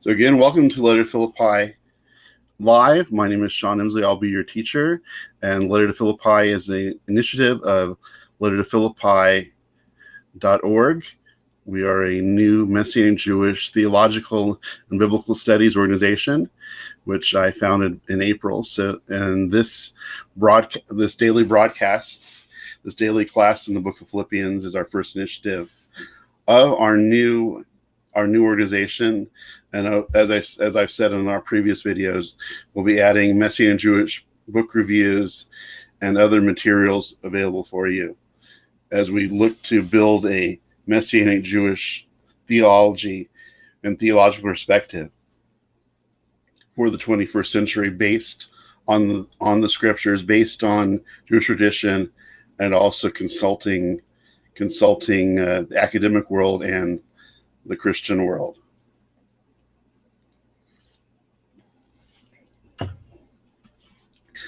So again, welcome to Letter to Philippi Live. My name is Sean Emsley. I'll be your teacher. And Letter to Philippi is an initiative of lettertophilippi.org. We are a new Messianic Jewish theological and biblical studies organization, which I founded in April. And this daily broadcast, this daily class in the book of Philippians is our first initiative of our new organization. And as I've said in our previous videos, we'll be adding Messianic Jewish book reviews and other materials available for you as we look to build a Messianic Jewish theology and theological perspective for the 21st century, based on the scriptures, based on Jewish tradition, and also consulting the academic world and the Christian world.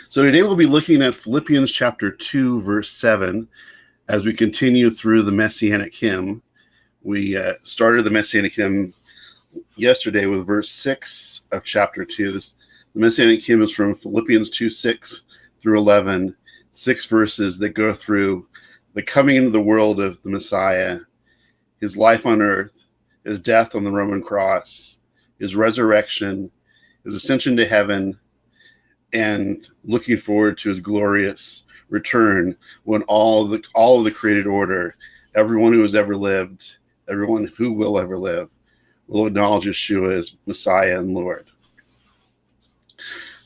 So today we'll be looking at Philippians chapter 2, verse 7, as we continue through the Messianic hymn. We started the Messianic hymn yesterday with verse 6 of chapter 2. The Messianic hymn is from Philippians 2, 6 through 11, 6 verses that go through the coming into the world of the Messiah, his life on earth, his death on the Roman cross, his resurrection, his ascension to heaven, and looking forward to his glorious return when all of the created order, everyone who has ever lived, everyone who will ever live, will acknowledge Yeshua as Messiah and Lord.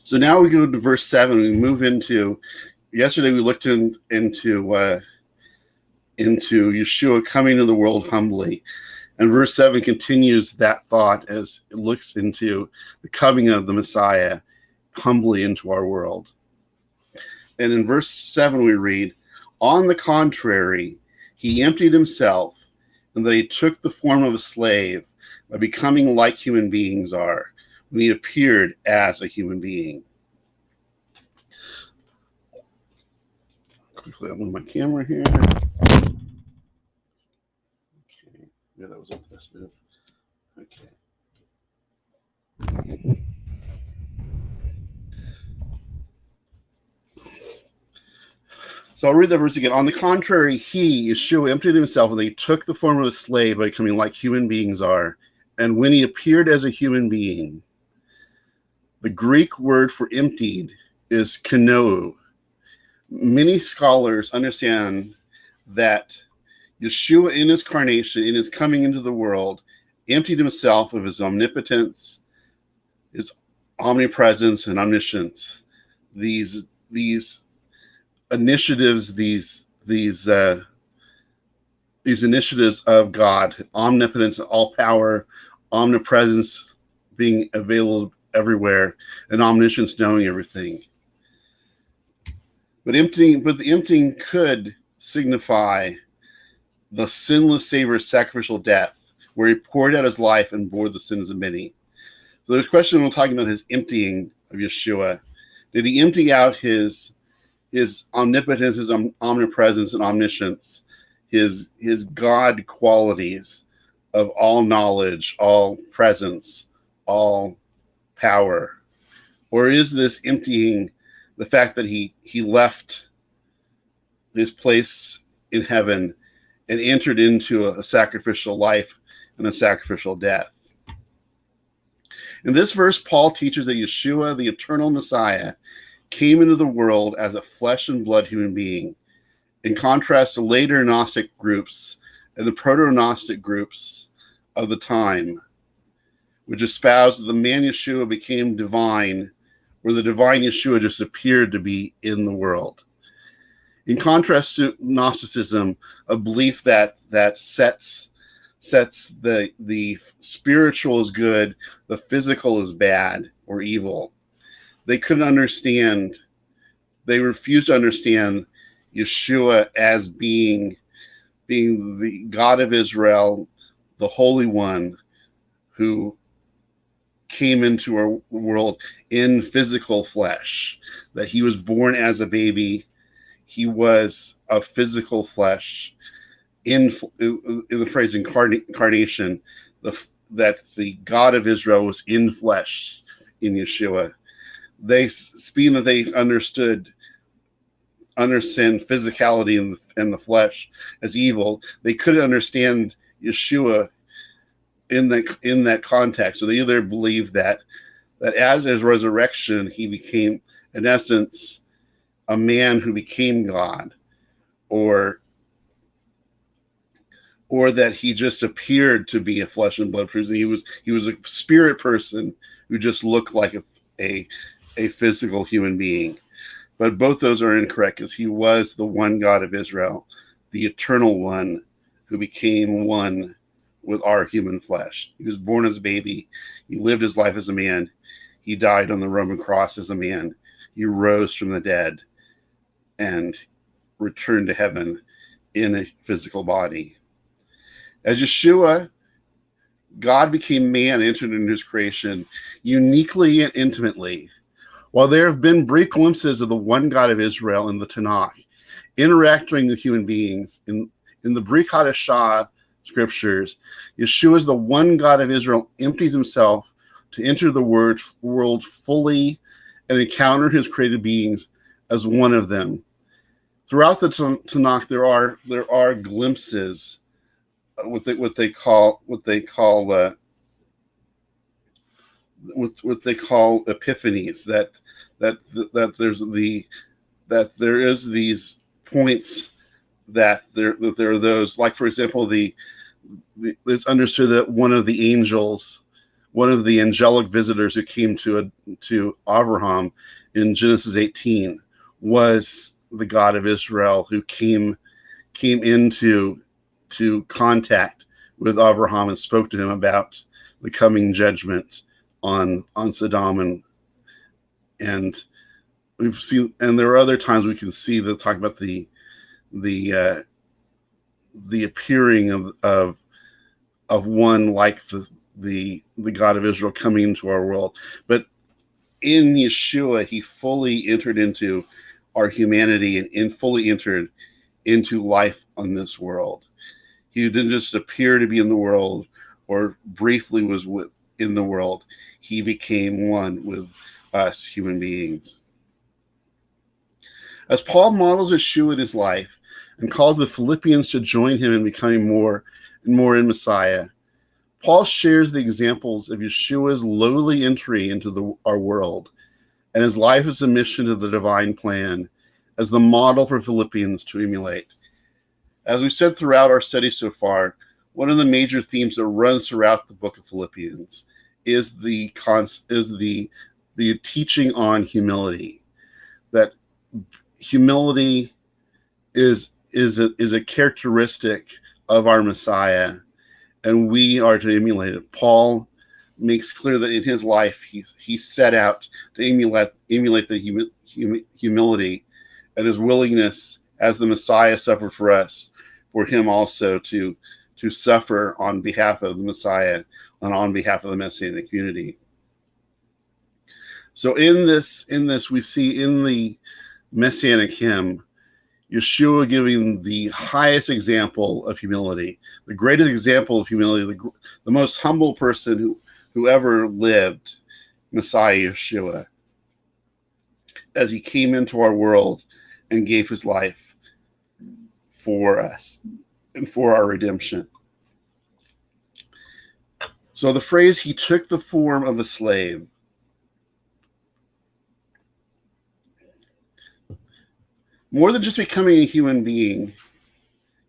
So now we go to verse 7. We move into, yesterday we looked into Yeshua coming to the world humbly. And verse 7 continues that thought as it looks into the coming of the Messiah humbly into our world. And in verse 7 we read, "On the contrary, he emptied himself, and that he took the form of a slave by becoming like human beings are, when he appeared as a human being." Quickly, I'll move my camera here. Okay, yeah, that was a fast move. Okay. So I'll read the verse again. "On the contrary, he, Yeshua, emptied himself, and he took the form of a slave by becoming like human beings are. And when he appeared as a human being," the Greek word for emptied is kanou. Many scholars understand that Yeshua, in his incarnation, in his coming into the world, emptied himself of his omnipotence, his omnipresence, and omniscience. These initiatives, these initiatives of God, omnipotence, all power, omnipresence being available everywhere, and omniscience knowing everything. But the emptying could signify the sinless Savior's sacrificial death, where he poured out his life and bore the sins of many. So the question we're talking about is emptying of Yeshua. Did he empty out his omnipotence, his omnipresence, and omniscience, his God qualities of all knowledge, all presence, all power? Or is this emptying the fact that he left his place in heaven and entered into a sacrificial life and a sacrificial death? In this verse, Paul teaches that Yeshua, the eternal Messiah, came into the world as a flesh and blood human being, in contrast to later Gnostic groups and the proto-Gnostic groups of the time, which espoused that the man Yeshua became divine, where the divine Yeshua just appeared to be in the world. In contrast to Gnosticism, a belief that sets the spiritual as good, the physical as bad or evil. They couldn't understand, they refused to understand Yeshua as being the God of Israel, the Holy One, who came into our world in physical flesh, that he was born as a baby. He was of physical flesh. In the phrase incarnation, the God of Israel was in flesh in Yeshua. Being that they understand physicality and the flesh as evil, they couldn't understand Yeshua in that context. So they either believed that as his resurrection, he became, in essence, a man who became God, or that he just appeared to be a flesh and blood person. He was a spirit person who just looked like a physical human being. But both those are incorrect, because he was the one God of Israel, the eternal one who became one with our human flesh. He was born as a baby. He lived his life as a man. He died on the Roman cross as a man. He rose from the dead and returned to heaven in a physical body. As Yeshua, God became man, entered into his creation uniquely and intimately. While there have been brief glimpses of the one God of Israel in the Tanakh, interacting with human beings in the Brit Hadashah scriptures, Yeshua is the one God of Israel, empties himself to enter the world fully and encounter his created beings as one of them. Throughout the Tanakh, there are glimpses, what they call epiphanies, that there is these points that there are those, like, for example, it's understood that one of the angelic visitors who came to Abraham in Genesis 18 was the God of Israel, who came into contact with Abraham and spoke to him about the coming judgment on Sodom, and we've seen, and there are other times we can see that talk about the appearing of one like the God of Israel coming into our world. But in Yeshua, he fully entered into our humanity and fully entered into life on this world. He didn't just appear to be in the world or briefly was in the world. He became one with us human beings. As Paul models Yeshua in his life and calls the Philippians to join him in becoming more and more in Messiah, Paul shares the examples of Yeshua's lowly entry into our world and his life as a mission to the divine plan as the model for Philippians to emulate. As we said throughout our study so far, one of the major themes that runs throughout the book of Philippians is the teaching on humility. That humility is a characteristic of our Messiah, and we are to emulate it. Paul makes clear that in his life he set out to emulate the humility, and his willingness, as the Messiah suffered for us, for him also to suffer on behalf of the Messiah and on behalf of the Messianic community. So in this we see in the Messianic hymn Yeshua giving the highest example of humility, the greatest example of humility, the most humble person who ever lived, Messiah Yeshua, as he came into our world and gave his life for us and for our redemption. So the phrase, he took the form of a slave, more than just becoming a human being,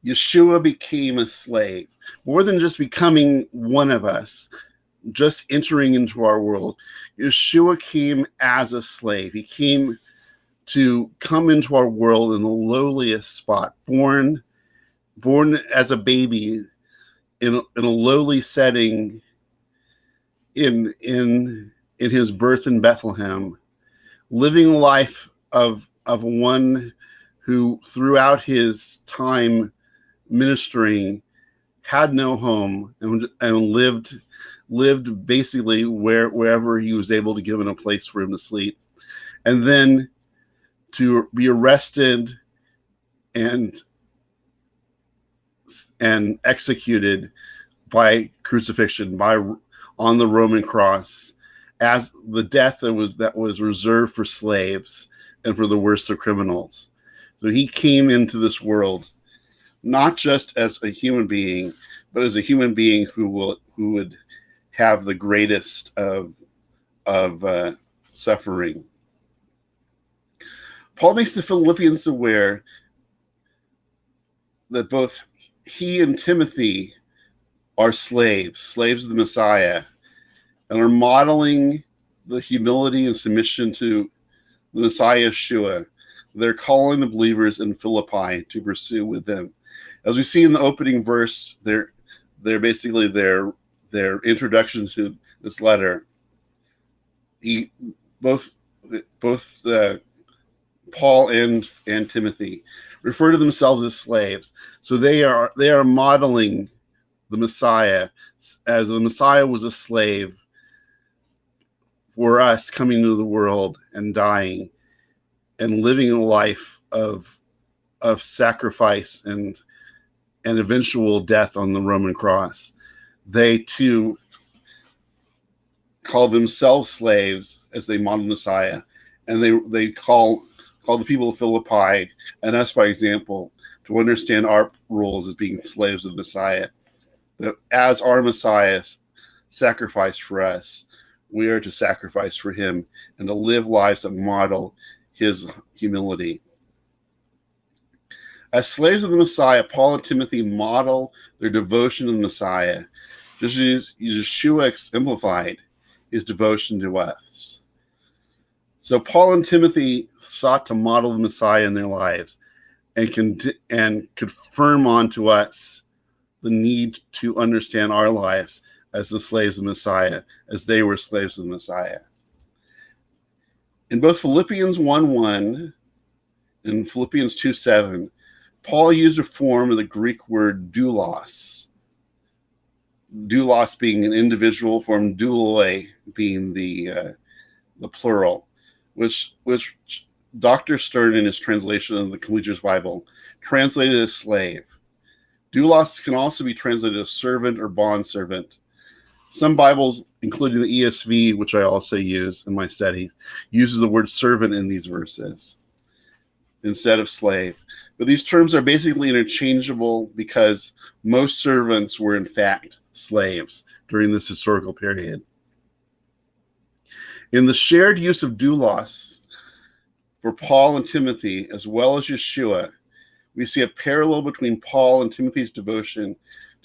Yeshua became a slave. More than just becoming one of us, just entering into our world, Yeshua came as a slave. He came to come into our world in the lowliest spot, born as a baby in a lowly setting in his birth in Bethlehem, living a life of one who throughout his time ministering had no home and lived basically wherever he was able to give him a place for him to sleep, and then to be arrested and executed by crucifixion, on the Roman cross, as the death that was reserved for slaves and for the worst of criminals. So he came into this world not just as a human being, but as a human being who would have the greatest of suffering. Paul makes the Philippians aware that both he and Timothy are slaves of the Messiah, and are modeling the humility and submission to the Messiah Yeshua. They're calling the believers in Philippi to pursue with them. As we see in the opening verse, they're basically their introduction to this letter. Both Paul and Timothy refer to themselves as slaves. So they are modeling the Messiah, as the Messiah was a slave for us, coming into the world and dying and living a life of sacrifice and eventual death on the Roman cross. They too call themselves slaves as they model Messiah, and they call the people of Philippi and us by example to understand our roles as being slaves of the Messiah. That as our Messiah sacrificed for us, we are to sacrifice for him and to live lives that model his humility. As slaves of the Messiah, Paul and Timothy model their devotion to the Messiah, just as Yeshua exemplified his devotion to us. So Paul and Timothy sought to model the Messiah in their lives and confirm onto us the need to understand our lives as the slaves of the Messiah, as they were slaves of the Messiah. In both Philippians 1:1 and Philippians 2:7, Paul used a form of the Greek word doulos. Doulos being an individual form, douloi being the plural, which Dr. Stern in his translation of the Collegius Bible translated as slave. Doulos can also be translated as servant or bondservant. Some Bibles, including the ESV, which I also use in my studies, uses the word servant in these verses instead of slave. But these terms are basically interchangeable because most servants were in fact slaves during this historical period. In the shared use of doulos for Paul and Timothy, as well as Yeshua, we see a parallel between Paul and Timothy's devotion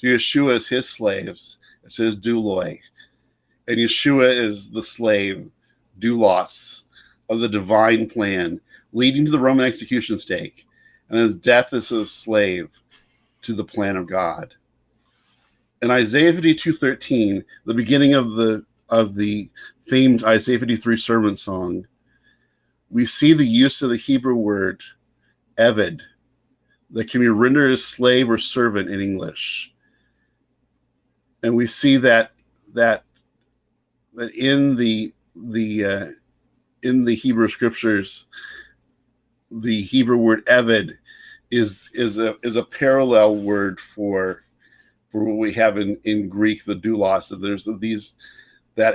to Yeshua as his slaves, as his douloi, and Yeshua is the slave, doulos, of the divine plan, leading to the Roman execution stake, and his death as a slave to the plan of God. In Isaiah 52:13, the beginning of the famed Isaiah 53 sermon song, we see the use of the Hebrew word eved that can be rendered as slave or servant in English. And we see that in the Hebrew scriptures, the Hebrew word eved is a parallel word for what we have in Greek, the doulos. That there's these that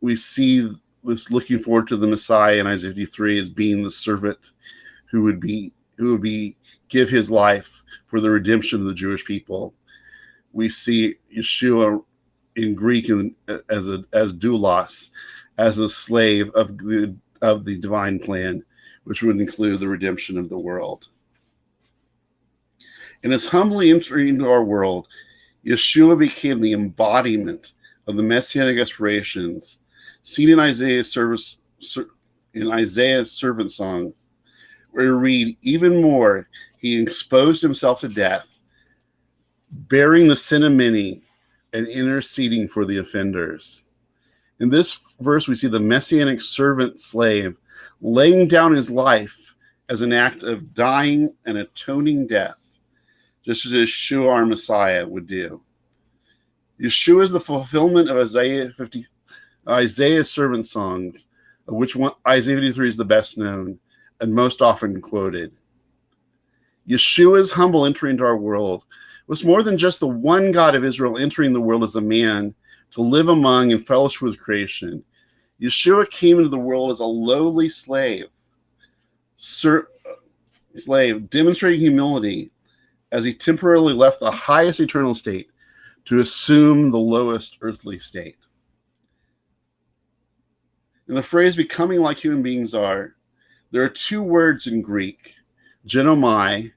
we see this looking forward to the Messiah in Isaiah 53 as being the servant who would give his life for the redemption of the Jewish people. We see Yeshua in Greek as doulos, as a slave of the divine plan, which would include the redemption of the world. In his humbly entering into our world, Yeshua became the embodiment of the messianic aspirations seen in Isaiah's servant song, where we read, even more, he exposed himself to death, bearing the sin of many and interceding for the offenders. In this verse, we see the messianic servant slave laying down his life as an act of dying and atoning death, just as Yeshua, our Messiah, would do. Yeshua is the fulfillment of Isaiah's servant songs, of which Isaiah 53 is the best known and most often quoted. Yeshua's humble entry into our world was more than just the one God of Israel entering the world as a man to live among and fellowship with creation. Yeshua came into the world as a lowly slave, demonstrating humility as he temporarily left the highest eternal state to assume the lowest earthly state. In the phrase becoming like human beings are, there are two words in Greek, genomai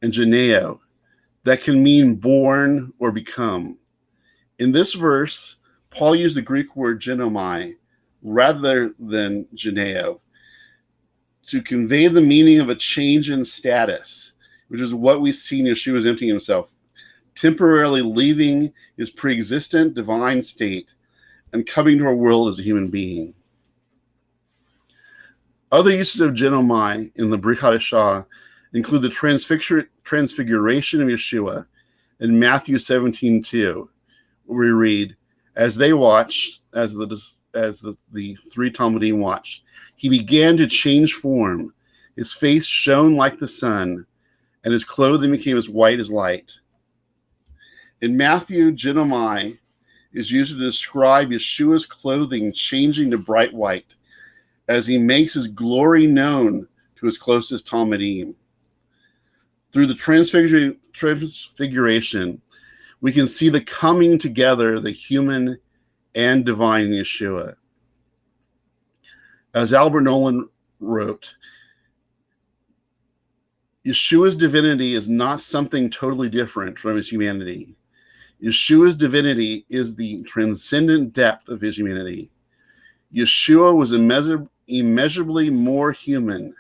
and geneo, that can mean born or become. In this verse, Paul used the Greek word genomai rather than geneo to convey the meaning of a change in status, which is what we see in Yeshua's emptying himself, temporarily leaving his pre-existent divine state and coming to our world as a human being. Other uses of genomai in the Brit Hadashah include the transfiguration of Yeshua in Matthew 17:2, where we read, as they watched, as the three Talmudim watched, he began to change form. His face shone like the sun, and his clothing became as white as light. In Matthew, genomai is used to describe Yeshua's clothing changing to bright white as he makes his glory known to his closest Talmudim. Through the transfiguration, we can see the coming together of the human and divine in Yeshua. As Albert Nolan wrote, Yeshua's divinity is not something totally different from his humanity. Yeshua's divinity is the transcendent depth of his humanity. Yeshua was immeasurably more human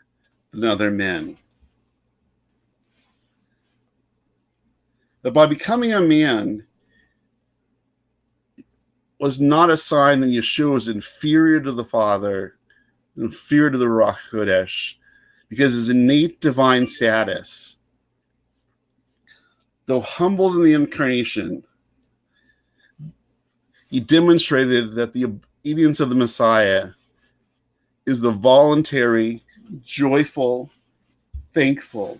than other men. That by becoming a man was not a sign that Yeshua was inferior to the Father, inferior to the Ruach Kodesh, because his innate divine status, though humbled in the incarnation, he demonstrated that the obedience of the Messiah is the voluntary, joyful, thankful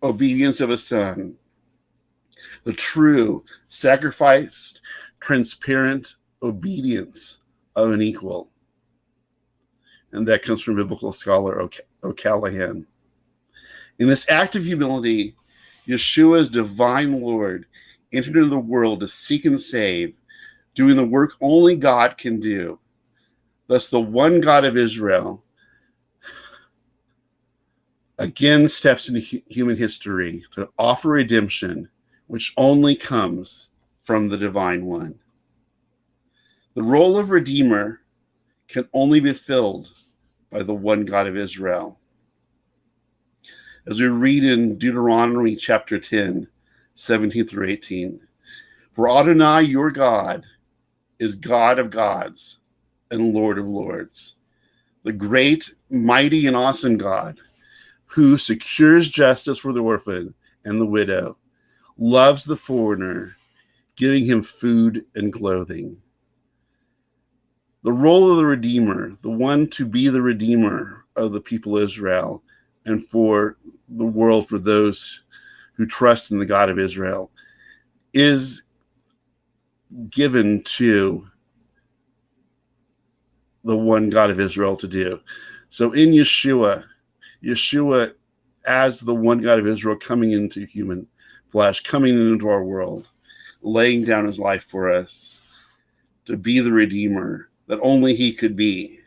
obedience of a son, the true, sacrificed, transparent obedience of an equal. And that comes from biblical scholar O'Callaghan. In this act of humility, Yeshua's divine Lord entered into the world to seek and save, doing the work only God can do. Thus, the one God of Israel again steps into human history to offer redemption, which only comes from the divine one. The role of Redeemer can only be filled by the one God of Israel. As we read in Deuteronomy chapter 10, 17 through 18, for Adonai, your God, is God of gods and Lord of lords, the great, mighty, and awesome God who secures justice for the orphan and the widow, loves the foreigner, giving him food and clothing. The role of the Redeemer, the one to be the Redeemer of the people of Israel and for the world, for those who trust in the God of Israel, is given to the one God of Israel to do. So in Yeshua as the one God of Israel coming into human flesh, coming into our world, laying down his life for us to be the Redeemer that only he could be.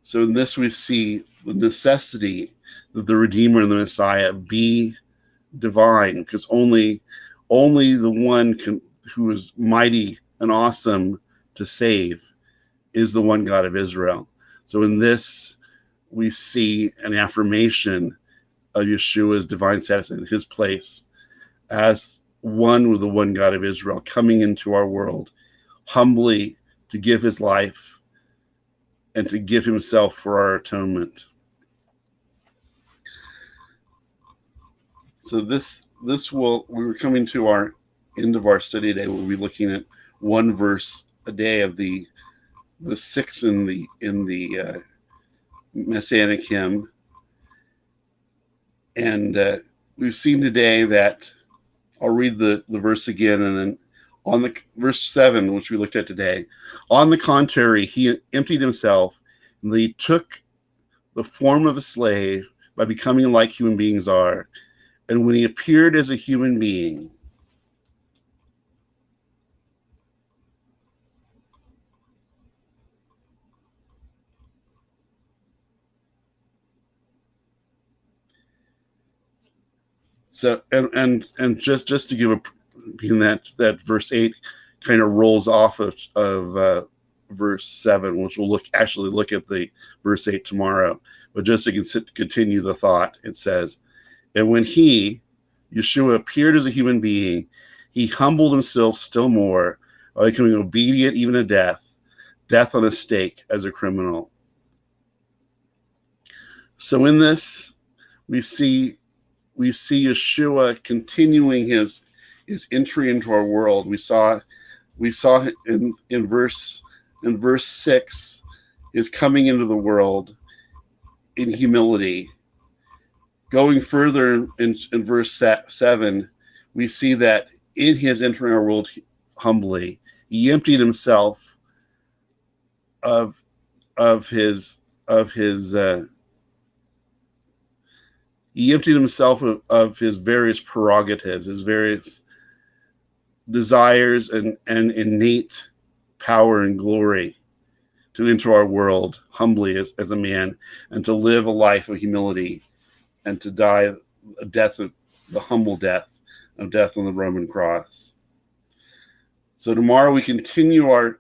So in this we see the necessity that the Redeemer and the Messiah be divine, because only the one who is mighty and awesome to save is the one God of Israel. So in this we see an affirmation of Yeshua's divine status in his place as one with the one God of Israel, coming into our world humbly to give his life and to give himself for our atonement. So we're coming to our end of our study today. We'll be looking at one verse a day of the six in the Messianic hymn. And we've seen today that I'll read the verse again, and then on the verse 7, which we looked at today, on the contrary, he emptied himself, and he took the form of a slave by becoming like human beings are. And when he appeared as a human being, so and just to give a, being that verse 8 kind of rolls off of verse 7, which we'll look at the verse 8 tomorrow. But just to continue the thought, it says, and when he, Yeshua, appeared as a human being, he humbled himself still more by becoming obedient even to death on a stake as a criminal. So in this, we see Yeshua continuing his entry into our world. We saw in verse 6 is coming into the world in humility. Going further in verse 7, we see that in his entering our world humbly, he emptied himself of his he emptied himself of his various prerogatives, his various desires and innate power and glory, to enter our world humbly as a man, and to live a life of humility, and to die a death of the humble death on the Roman cross. So tomorrow we continue our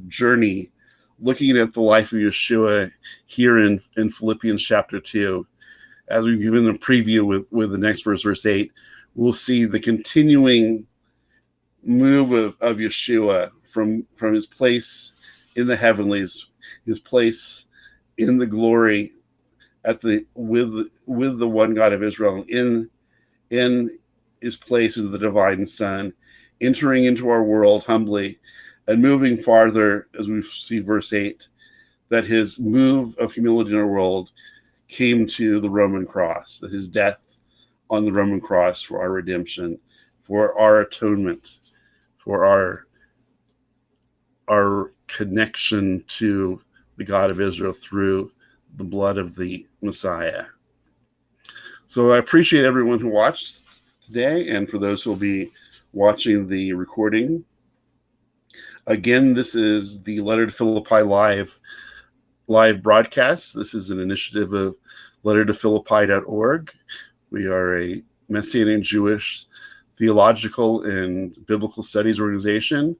journey, looking at the life of Yeshua here in Philippians chapter 2. As we've given a preview with the next verse 8, we'll see the continuing move of Yeshua from his place in the heavenlies, his place in the glory with the one God of Israel, in his place as the divine Son, entering into our world humbly and moving farther, as we see verse 8, that his move of humility in our world came to the Roman cross, that his death on the Roman cross for our redemption, for our atonement, for our connection to the God of Israel through the blood of the Messiah. So I appreciate everyone who watched today, and for those who will be watching the recording. Again, this is the Letter to Philippi live broadcast. This is an initiative of lettertophilippi.org. We are a Messianic Jewish theological and biblical studies organization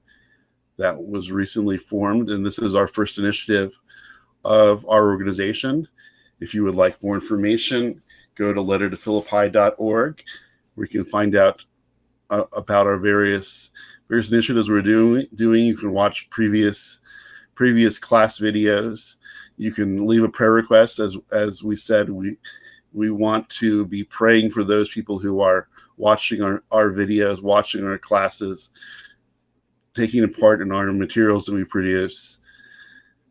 that was recently formed, and this is our first initiative of our organization. If you would like more information, go to lettertophilippi.org, where you can find out about our various initiatives we're doing. You can watch previous class videos. You can leave a prayer request. As we said, we want to be praying for those people who are watching our videos, watching our classes, taking part in our materials that we produce.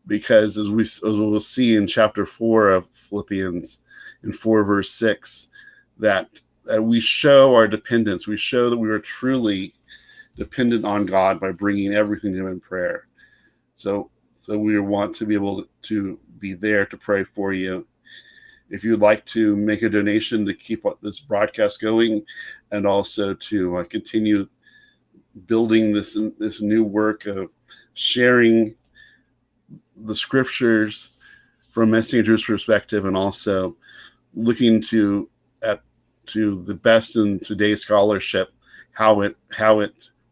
Because as we'll see in chapter 4 of Philippians, in 4 verse 6, that we show our dependence. We show that we are truly dependent on God by bringing everything to him in prayer. So we want to be able to be there to pray for you. If you'd like to make a donation to keep this broadcast going, and also to continue building this new work of sharing the scriptures from Messianic Jewish perspective, and also looking to the best in today's scholarship, how it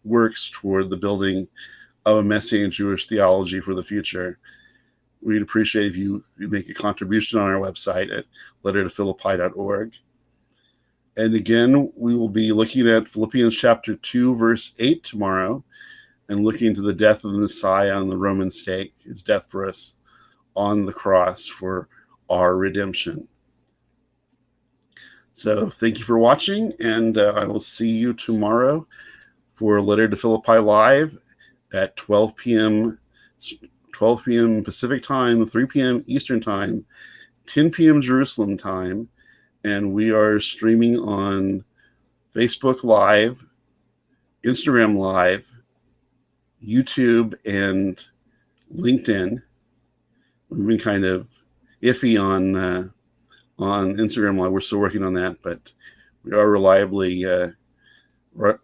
works toward the building of a Messianic Jewish theology for the future. We'd appreciate if you make a contribution on our website at lettertophilippi.org. And again, we will be looking at Philippians chapter 2, verse 8 tomorrow, and looking to the death of the Messiah on the Roman stake, his death for us on the cross for our redemption. So thank you for watching, and I will see you tomorrow for Letter to Philippi Live at 12 p.m. Pacific time, 3 p.m. Eastern time, 10 p.m. Jerusalem time, and we are streaming on Facebook Live, Instagram Live, YouTube, and LinkedIn. We've been kind of iffy on Instagram Live. We're still working on that, but we are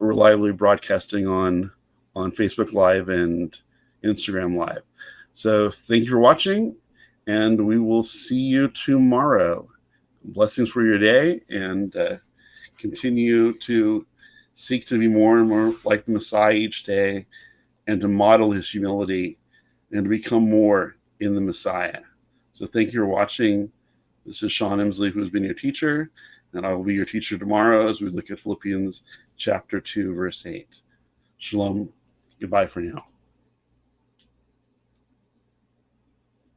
reliably broadcasting on Facebook Live and Instagram Live. So thank you for watching, and we will see you tomorrow. Blessings for your day, and continue to seek to be more and more like the Messiah each day, and to model his humility, and to become more in the Messiah. So thank you for watching. This is Sean Emsley, who has been your teacher, and I will be your teacher tomorrow as we look at Philippians chapter 2, verse 8. Shalom. Goodbye for now.